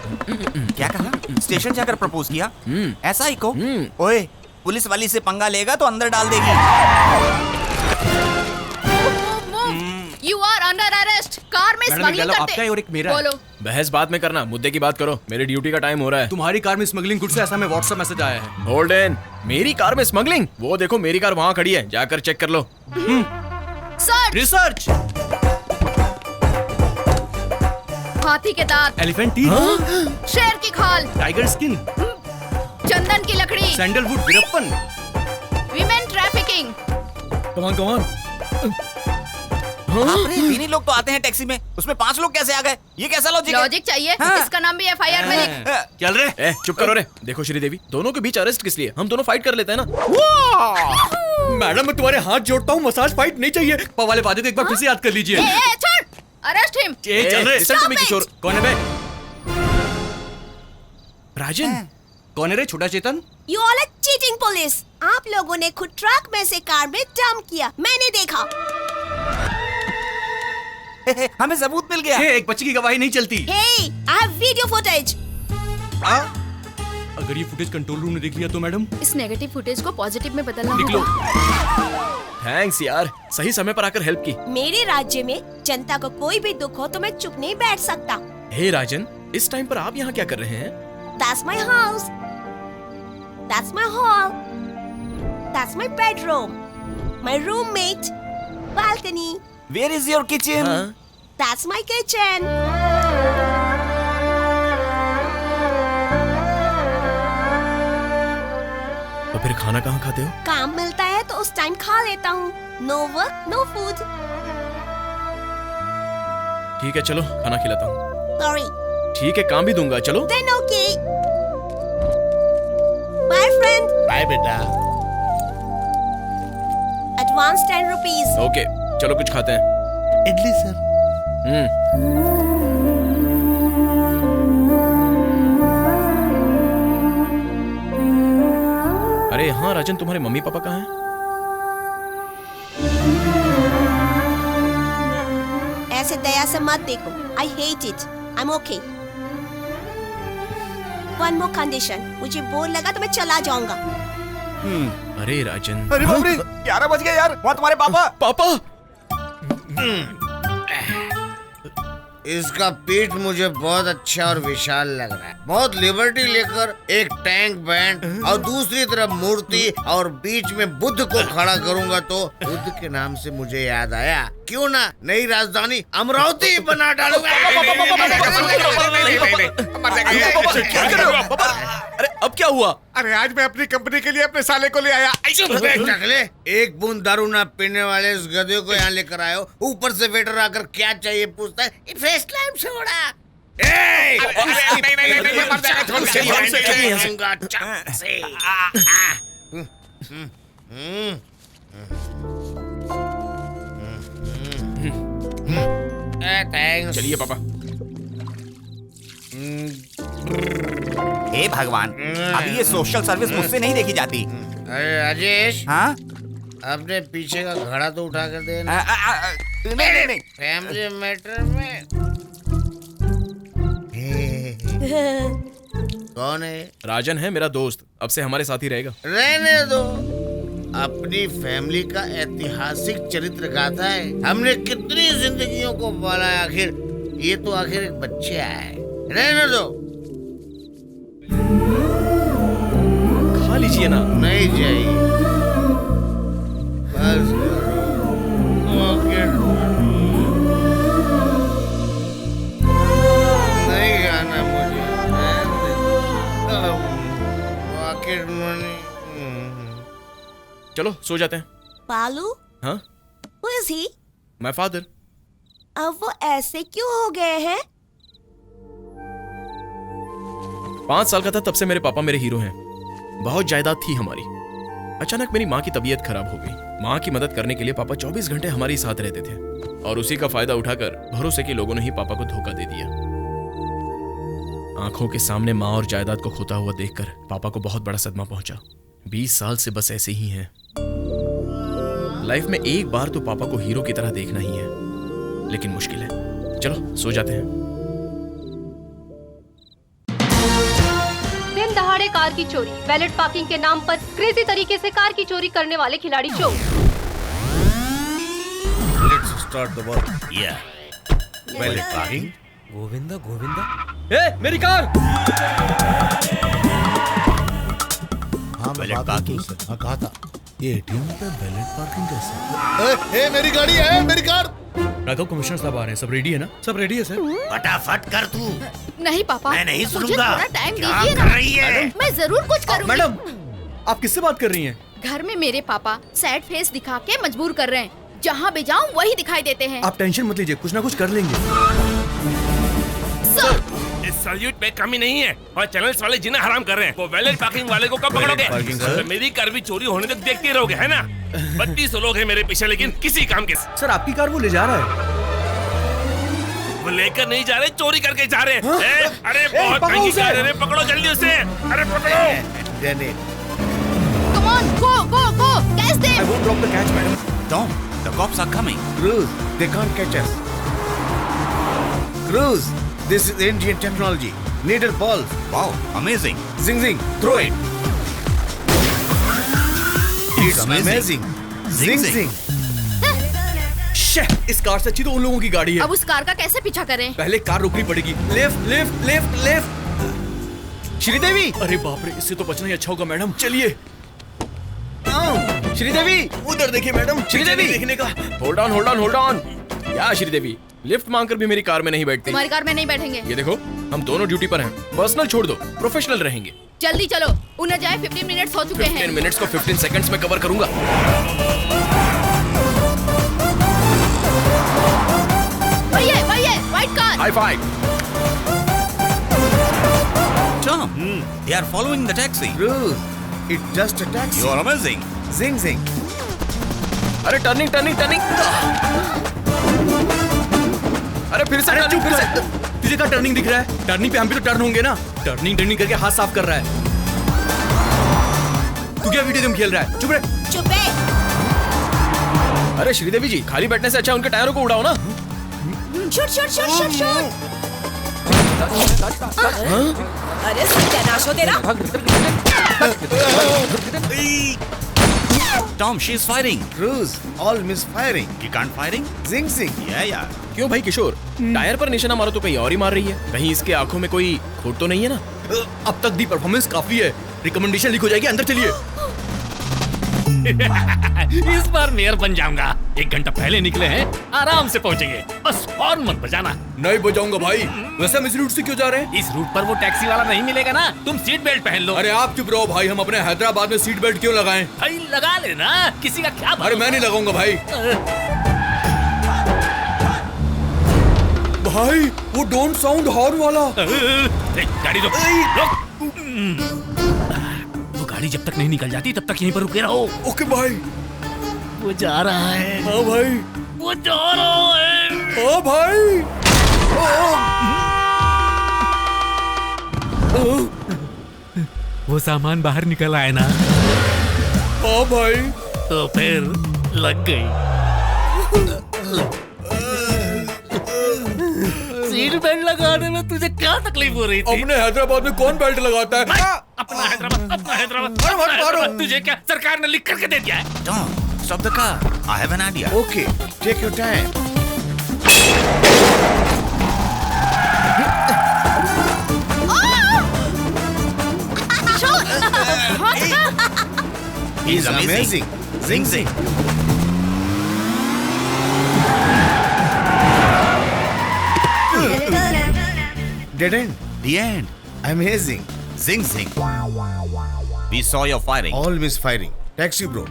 क्या कहा? स्टेशन जाकर प्रपोज किया? ऐसा ही को? ओए, पुलिस वाली से पंगा लेगा तो अंदर डाल देगी। You are under arrest. Car में स्मगलिंग करते। आपका है और एक मेरा बोलो। बहस बाद में करना, मुद्दे की बात करो। मेरी ड्यूटी का टाइम हो रहा है। तुम्हारी कार में स्मगलिंग गुड्स से ऐसा में व्हाट्सएप मैसेज आया है। Hold in. मेरी कार में स्मगलिंग? वो देखो मेरी कार वहाँ खड़ी है, जाकर चेक कर लो। Sir, research. हाथी के दांत, एलिफेंट टीथ, शेर की खाल, टाइगर स्किन, चंदन की लकड़ी, sandalwood, Veerappan. Women trafficking. Come on. बाप रे, 3 ही लोग तो आते हैं टैक्सी में, उसमें 5 लोग कैसे आ गए? ये कैसा लॉजिक है? लॉजिक चाहिए? हाँ। इसका नाम भी FIR में लिख। चल रहे। ए, चुप करो रे। देखो श्रीदेवी, दोनों के बीच अरेस्ट किस लिए? हम दोनों फाइट कर लेते हैं ना। मैडम मैं तुम्हारे हाथ जोड़ता हूँ, मसाज फाइट नहीं चाहिए। वाले वादे को एक बार फिर से याद कर लीजिए। छोड़, अरेस्ट हिम। चल रहे। Listen to me, किशोर। कौन है बे? राजन। कौन है रे? छोटा चेतन। You all are cheating police. आप लोगों ने खुद ट्रक में से कार में डंप किया, मैंने देखा। हमें सबूत मिल गया। एक बच्चे की गवाही नहीं चलती। Hey, I have video footage. अगर ये फुटेज कंट्रोल रूम ने देख लिया तो मैडम? इस नेगेटिव फुटेज को पॉजिटिव में बदलना लिख लो। होगा। थैंक्स यार, सही समय पर आकर हेल्प की। मेरे राज्य में जनता को कोई भी दुख हो तो मैं चुप नहीं बैठ सकता। हे राजन, इस टाइम पर आप यहाँ क्या कर रहे हैं? That's my house. That's my hall. That's my bedroom. My roommate. Balcony. Where is your kitchen? हाँ? That's my kitchen. तो फिर खाना कहाँ खाते हो? काम मिलता है तो उस टाइम खा लेता हूँ। No work, no food. ठीक है चलो, खाना खिलाता हूँ। Sorry. ठीक है, काम भी दूंगा, चलो। Then okay. Bye friend. Bye बेटा। Advance 10 rupees. ओके, चलो कुछ खाते हैं। इडली सर। अरे हाँ राजन, तुम्हारे मम्मी पापा कहाँ हैं? ऐसे दया से मत देखो। I hate it. I'm okay. One more condition. मुझे बोर लगा तो मैं चला जाऊंगा। अरे राजन। अरे बाप रे, 11 बज गए यार। वहाँ तुम्हारे पापा। पापा। इसका पीठ मुझे बहुत अच्छा और विशाल लग रहा है। बहुत लिबर्टी लेकर एक टैंक बैंड और दूसरी तरफ मूर्ति और बीच में बुद्ध को खड़ा करूंगा तो बुद्ध के नाम से मुझे याद आया, क्यों ना नई राजधानी अमरावती बना डालूंगा। अरे अब क्या हुआ? अरे आज मैं अपनी कंपनी के लिए अपने साले को ले आया। टकले, एक बूंद दारू ना पीने वाले इस गधे को यहाँ लेकर आयो, ऊपर से वेटर आकर क्या चाहिए पूछता है। Face time soda. चलिए पापा। हे भगवान, अभी ये सोशल सर्विस मुझसे नहीं देखी जाती। अरे राजेश, हाँ? अपने पीछे का घड़ा तो उठा कर दे ना। नहीं। फैमिली मैटर में कौन है? राजन है मेरा दोस्त, अब से हमारे साथ ही रहेगा। रहने दो, अपनी फैमिली का ऐतिहासिक चरित्र गाथा है। हमने कितनी जिंदगियों को पाला है, आखिर ये तो आखिर एक बच्चा है। रहने दो। खा लीजिए ना। नहीं चाहिए, बस नहीं खाना मुझे। Pocket money. चलो सो जाते हैं। बालू? हाँ? Who is he? My father. अब वो ऐसे क्यों हो गए हैं? 5 साल का था तब से मेरे पापा मेरे हीरो हैं। बहुत जायदाद थी हमारी। अचानक मेरी माँ की तबीयत खराब हो गई। माँ की मदद करने के लिए पापा 24 घंटे हमारे साथ रहते थे और उसी का फायदा उठाकर भरोसे के लोगों ने ही पापा को धोखा दे दिया। आंखों के सामने माँ और जायदाद को खोता हुआ देखकर पापा को बहुत बड़ा सदमा पहुंचा। 20 साल से बस ऐसे ही हैं। लाइफ में एक बार तो पापा को हीरो की तरह देखना ही है, लेकिन मुश्किल है। चलो सो जाते हैं। पकड़े कार की चोरी, वैलेट पार्किंग के नाम पर क्रेजी तरीके से कार की चोरी करने वाले खिलाड़ी चोर। Let's start the work. Yeah. Valet parking. Govinda Govinda, ए मेरी कार। हाँ मैं Valet parking? हाँ कहा था ये एटीएम पे वैलेट पार्किंग कैसे? मेरी गाड़ी है, मेरी कार। राघव कमिश्नर साहब आ रहे हैं, सब रेडी है ना? सब रेडी है सर। फटाफट कर तू। नहीं पापा, मैं नहीं मुझे सुनूंगा। थोड़ा टाइम क्या दीजिए कर ना। रही है? मैं जरूर कुछ करूंगी। मैडम, आप किससे बात कर रही हैं? घर में मेरे पापा सैड फेस दिखा के मजबूर कर रहे हैं। जहाँ भी जाऊँ वही दिखाई देते हैं। आप टेंशन मत लीजिए, कुछ ना कुछ कर लेंगे। सर, इस सैल्यूट में कमी नहीं है और चैनल्स वाले जिन्हें हराम कर रहे हैं। वो वैलेट पार्किंग वाले को कब पकड़ोगे? पार्किंग, तो सर। मेरी कार भी चोरी होने तक देखते रहोगे, है ना? 32 लोग हैं मेरे पीछे, लेकिन किसी काम के। सर आपकी कार वो ले जा रहा है। वो लेकर नहीं जा रहे, चोरी करके जा रहे हैं। अरे बहुत पकड़ो महंगी उसे। कार है, अरे पकड़ो जल्दी उसे। अरे पकड़ो। Done it. come on, go, go, go, catch them. I won't drop the catch, madam. Tom, the cops are coming. Cruz, they can't catch us. Cruz, this is Indian technology. Needle balls. Wow, amazing. Zing zing. Throw it. It's amazing. Zing zing. शे, इस car से अच्छी तो उन लोगों की गाड़ी है। अब उस कार का कैसे पीछा करें? पहले कार रोकनी पड़ेगी। Left left left left. Sridevi, अरे बाप रे, इससे तो बचना ही अच्छा होगा मैडम। चलिए। श्रीदेवी, उधर देखिए मैडम। श्रीदेवी देखने का। Hold on hold on hold on. क्या श्रीदेवी, लिफ्ट मांगकर भी मेरी कार में नहीं बैठती। तुम्हारी कार में नहीं बैठेंगे। ये देखो, हम दोनों ड्यूटी पर हैं। पर्सनल छोड़ दो, प्रोफेशनल रहेंगे। जल्दी चलो, उन्हें जाए 15 मिनट्स हो चुके 15 हैं। मिनट्स को 15 सेकंड्स में कवर करूंगा। वही है, white car. High five. Tom, they are following the taxi. Cruz, it's just a taxi. You are amazing. Zing zing. अरे टर्निंग टर्निंग टर्निंग। अरे फिर से टर्निंग, फिर से। तुझे क्या टर्निंग दिख रहा है? टर्निंग पे हम भी तो टर्न होंगे ना। टर्निंग टर्निंग करके हाथ साफ कर रहा है। तू क्या वीडियो गेम खेल रहा है? चुप रहे। चुप है। अरे श्रीदेवी जी, खाली बैठने से अच्छा उनके टायरों को उड़ाओ ना। Shoot shoot shoot shoot shoot. अरे सत्यानाश हो तेरा। Tom, she is firing. Cruz, all misfiring. You can't firing? Zing zing. Yeah, yeah. क्यों भाई किशोर, टायर पर निशाना मारो तो कहीं और ही मार रही है। कहीं इसके आंखों में कोई खोट तो नहीं है ना? अब तक दी परफॉर्मेंस काफी है। रिकमेंडेशन लीक हो जाएगी, अंदर चलिए। इस बार मेयर बन जाऊंगा। 1 घंटा पहले निकले हैं, आराम से पहुंचेंगे। बस हॉर्न मत बजाना। नहीं बजाऊंगा भाई। वैसे हम इस रूट से क्यों जा रहे हैं? इस रूट पर वो टैक्सी वाला नहीं मिलेगा ना। तुम सीट बेल्ट पहन लो। अरे आप चुप रहो भाई, हम अपने हैदराबाद में सीट बेल्ट क्यों लगाएं? भाई लगा लेना, किसी का क्या। अरे मैं नहीं लगाऊंगा भाई। भाई वो डोंट साउंड हॉर्न वाला। गाड़ी रोक, रोक। वो गाड़ी जब तक नहीं निकल जाती तब तक यहीं पर रुके रहो। ओके भाई। वो जा रहा है। हाँ भाई। वो जा रहा है। हाँ भाई। वो सामान बाहर निकल आए ना। हाँ भाई। तो फिर लग गई। सीट बेल्ट लगाने में तुझे क्या तकलीफ हो रही थी? अपने हैदराबाद में कौन बेल्ट लगाता है? अपना हैदराबाद, अपना हैदराबाद। तुझे क्या सरकार ने लिख करके दे दिया है? Tom, stop the car. I have an idea. Okay, take your time. He's amazing. Zing zing. Dead end. The end. Amazing. Zing zing. We saw your firing. All misfiring. Taxi bro.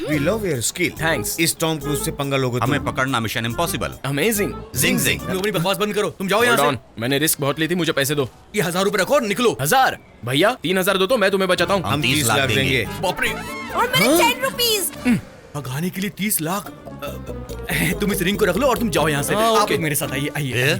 We love your skill. Thanks. इस Tom cruise से पंगा लोगे हमें पकड़ना mission impossible. Amazing. Zing zing. तुम अपनी बकवास बंद करो, तुम जाओ यहाँ होल्ड से। ऑन, मैंने रिस्क बहुत ली थी, मुझे पैसे दो। ये 1000 रुपए रखो और निकलो। 1000? भैया 3000 दो तो मैं तुम्हें बचाता हूँ। हम 30 लाख देंगे। बाप रे। और मेरे 10 रुपीज। भगाने के लिए 30 लाख। तुम इस रिंग को रख लो और तुम जाओ यहाँ से। हाँ, आप ओके। मेरे साथ आइए आइए।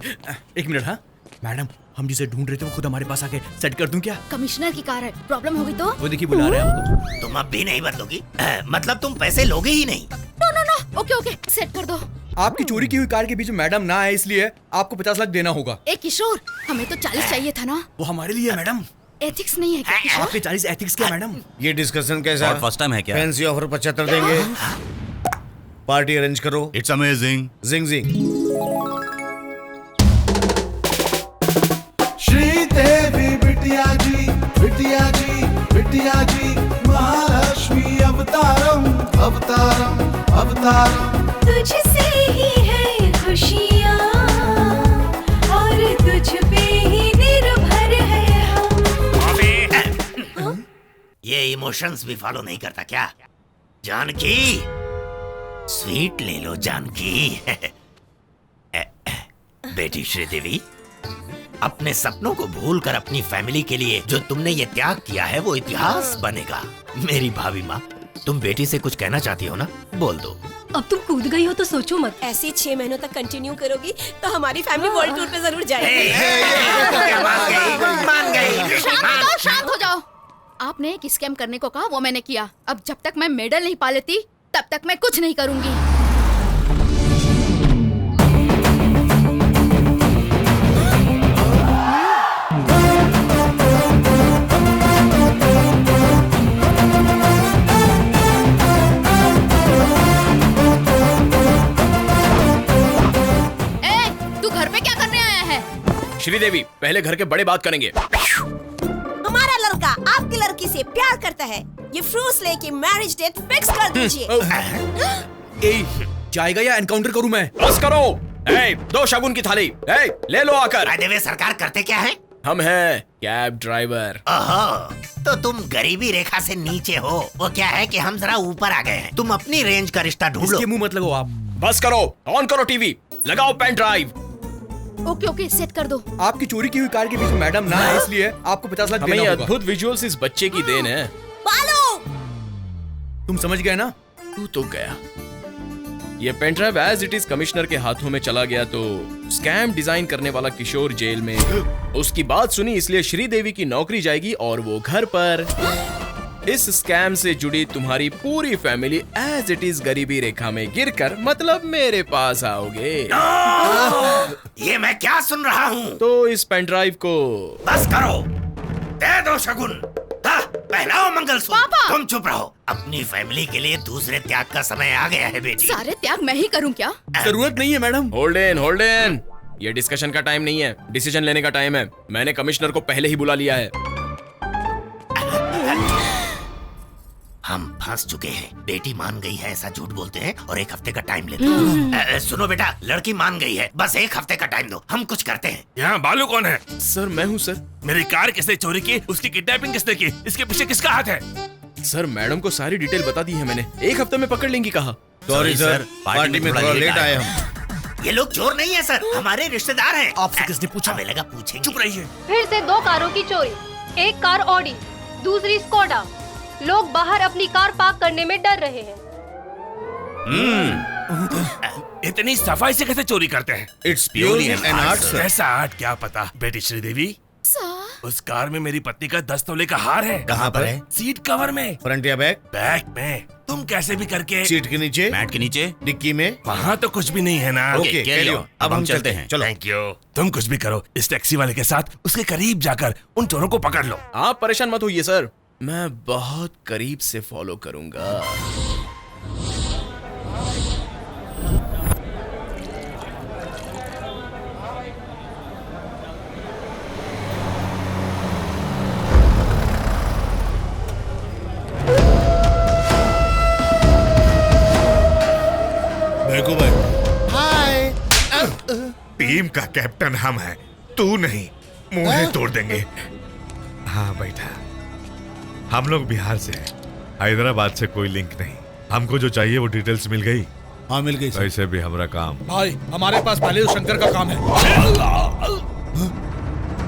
1 मिनट। हाँ मैडम, हम जिसे ढूंढ रहे थे वो खुद हमारे पास आके सेट कर दूं क्या? कमिश्नर की कार है, प्रॉब्लम होगी तो? वो देखिए बुला रहे हैं हमको। तुम अब भी नहीं बदलोगी? मतलब तुम पैसे लोगे ही नहीं? No no no, okay okay, set कर दो। आपकी चोरी की हुई कार के बीच में मैडम ना आए, इसलिए आपको 50 लाख देना होगा। ए किशोर, हमें तो 40 चाहिए था ना। वो हमारे लिए है मैडम। एथिक्स नहीं है क्या? आपके 40 एथिक्स क्या मैडम? ये डिस्कशन कैसा? और फर्स्ट टाइम है क्या? फैंसी ऑफर 75 देंगे। पार्टी अरेंज करो। It's amazing. जिंग जिंग। श्रीदेवी बिटिया जी बिटिया जी बिटिया जी महालक्ष्मी अवतारम अवतारम अवतारम। तुझसे ही है खुशियाँ और तुझ पे ही निर्भर है हम। ये इमोशंस भी फॉलो नहीं करता क्या? जानकी, स्वीट ले लो जानकी। बेटी श्रीदेवी, अपने सपनों को भूलकर अपनी फैमिली के लिए जो तुमने ये त्याग किया है वो इतिहास बनेगा। मेरी भाभी माँ, तुम बेटी से कुछ कहना चाहती हो ना? बोल दो। अब तुम कूद गई हो तो सोचो मत। ऐसे 6 महीनों तक कंटिन्यू करोगी तो हमारी फैमिली वर्ल्ड टूर पे जरूर जाएगी। मान गई। शांत हो जाओ। आपने एक स्कैम करने को कहा, वो मैंने किया। अब जब तक मैं मेडल नहीं पा लेती तब तक मैं कुछ नहीं करूंगी। तू घर पे क्या करने आया है? श्रीदेवी, पहले घर के बड़े बात करेंगे। हमारा लड़का आपकी लड़की से प्यार करता है। ये फ्रूट्स लेके मैरिज डेट फिक्स कर दीजिए। जाएगा या एनकाउंटर करूं मैं? बस करो। दो शगुन की थाली। ले लो आकर। देवे सरकार करते क्या है? हम हैं कैब ड्राइवर। ओहो, तो तुम गरीबी रेखा से नीचे हो। वो क्या है कि हम जरा ऊपर आ गए हैं। तुम अपनी रेंज का रिश्ता ढूंढ लो। इसके मुंह मत लगो आप। बस करो, ऑन करो टीवी, लगाओ pen drive. Okay okay, set कर दो। आपकी चोरी की हुई कार के बीच में मैडम ना है, इसलिए आपको 50 लाख हमें देना ये होगा। अद्भुत विजुअल्स इस बच्चे की देन है। बालो, तुम समझ गए ना? तू तो गया। ये pen drive as it is commissioner के हाथों में चला गया तो स्कैम डिजाइन करने वाला किशोर जेल में। उसकी बात सुनी इसलिए श्रीदेवी की नौकरी जाएगी और वो घर पर। इस स्कैम से जुड़ी तुम्हारी पूरी फैमिली एज इट इज गरीबी रेखा में गिरकर मतलब मेरे पास आओगे। ये मैं क्या सुन रहा हूँ? तो इस पेन ड्राइव को बस करो, दे दो शगुन। पहनाओ मंगलसूत्र। पापा! तुम चुप रहो। अपनी फैमिली के लिए दूसरे त्याग का समय आ गया है बेटी। सारे त्याग मैं ही करूं क्या? जरूरत नहीं है मैडम। Hold in. ये डिस्कशन का टाइम नहीं है, डिसीजन लेने का टाइम है। मैंने कमिश्नर को पहले ही बुला लिया है। हम फंस चुके हैं। बेटी मान गई है ऐसा झूठ बोलते हैं और 1 हफ्ते का टाइम लेते हैं। सुनो बेटा, लड़की मान गई है, बस 1 हफ्ते का टाइम दो, हम कुछ करते हैं। यहाँ बालू कौन है? सर मैं हूँ सर। मेरी कार किसने चोरी की? उसकी किडनैपिंग किसने की? इसके पीछे किसका हाथ है? सर मैडम को सारी डिटेल बता दी है मैंने। 1 हफ्ते में पकड़ लेंगी कहा। सॉरी सर, पार्टी में थोड़ा लेट आए हम। ये लोग चोर नहीं है सर, हमारे रिश्तेदार हैं। आपसे किसने पूछा? हमें लगा पूछेंगे। चुप रहिए। फिर से 2 कारों की चोरी, एक कार ऑडी, दूसरी स्कोडा। लोग बाहर अपनी कार पार्क करने में डर रहे हैं। इतनी सफाई से कैसे चोरी करते हैं? It's purely an art sir. ऐसा आर्ट क्या पता। बेटी श्रीदेवी, उस कार में मेरी पत्नी का 10 तोले का हार है। कहाँ पर है? सीट कवर में। फ्रंट या बैक? बैक में। तुम कैसे भी करके सीट के नीचे? मैट के नीचे? डिक्की में? वहाँ तो कुछ भी नहीं है ना। Okay, carry on. अब हम चलते हैं। चलो। Thank you. तुम कुछ भी करो, इस टैक्सी वाले के साथ उसके करीब जाकर उन चोरों को पकड़ लो। आप परेशान मत होइए सर, मैं बहुत करीब से फॉलो करूंगा। देखो भाई। हाय। टीम का कैप्टन हम हैं, तू नहीं। मुंह तोड़ देंगे। हाँ बैठा। हम लोग बिहार से हैं, हैदराबाद से कोई लिंक नहीं। हमको जो चाहिए वो डिटेल्स मिल गई। हाँ मिल गई सर। वैसे भी हमारा काम। भाई हमारे पास पहले तो शंकर का काम है।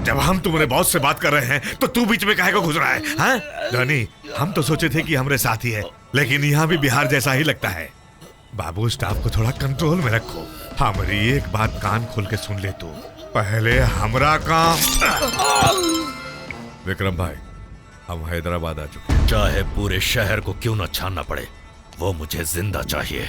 जब हम तुम्हारे बॉस से बात कर रहे हैं तो तू बीच में काहे को घुस रहा है? हाँ धनी, हम तो सोचे थे कि हमारे साथी है, लेकिन यहाँ भी बिहार जैसा ही लगता है। बाबू, स्टाफ को थोड़ा कंट्रोल में रखो। हमारी एक बात कान खोल के सुन ले तू, पहले हमरा काम। विक्रम भाई, हम हैदराबाद आ चुके हैं। चाहे पूरे शहर को क्यों न छानना पड़े, वो मुझे जिंदा चाहिए।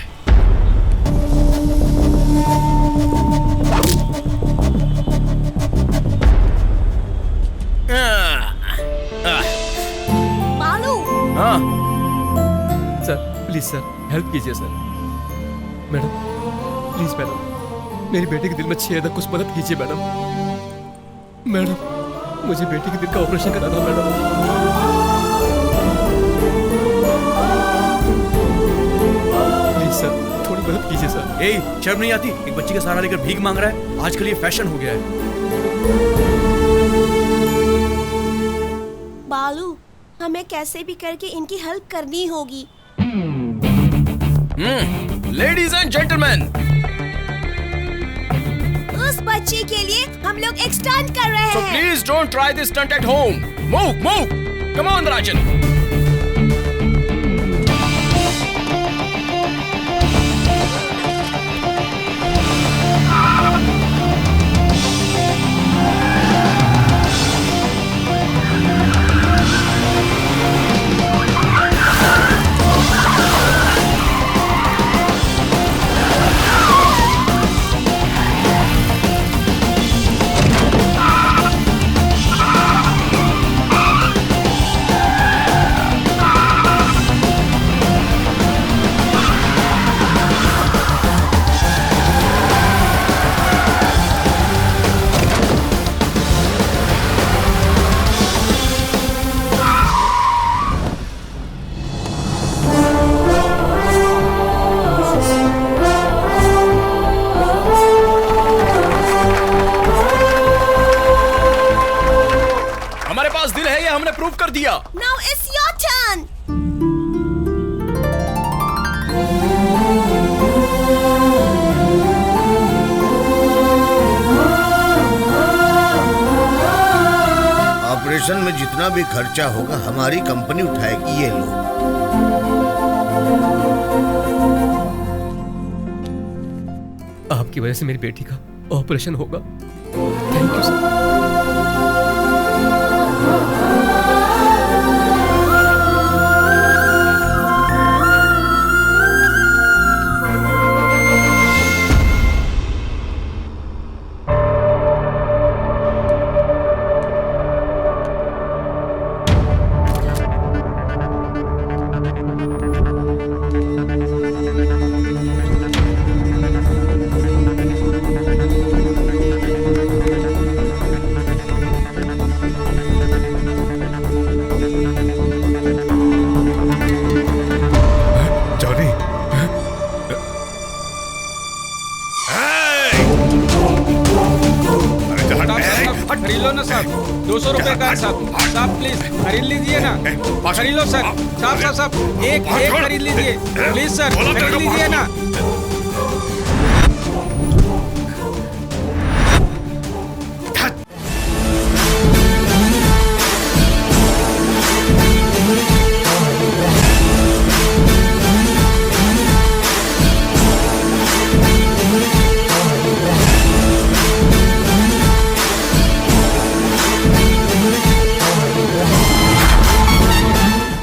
प्लीज सर हेल्प कीजिए सर। मैडम प्लीज मैडम, मेरी बेटी के दिल में छेद है, कुछ मदद कीजिए मैडम। मैडम मुझे बेटी के दिल का ऑपरेशन कराना मैडम। प्लीज सर थोड़ी मदद कीजिए सर। ए, शर्म नहीं आती? एक बच्ची का सहारा लेकर भीख मांग रहा है। आजकल ये फैशन हो गया है। बालू, हमें कैसे भी करके इनकी हेल्प करनी होगी। लेडीज एंड जेंटलमैन, उस बच्ची के लिए हम लोग एक स्टंट कर रहे so हैं। please don't try this stunt at home. Move. Come on, Rajan. दिल है, ये हमने प्रूव कर दिया। Now it's your turn. Operation में जितना भी खर्चा होगा हमारी कंपनी उठाएगी। ये लो। आपकी वजह से मेरी बेटी का ऑपरेशन होगा। Thank you sir. खरीद लो ना साहब, 200 रुपए का साहब। साहब प्लीज खरीद लीजिए ना, खरीद लो सर। साहब एक खरीद लीजिए प्लीज सर, खरीद लीजिए ना।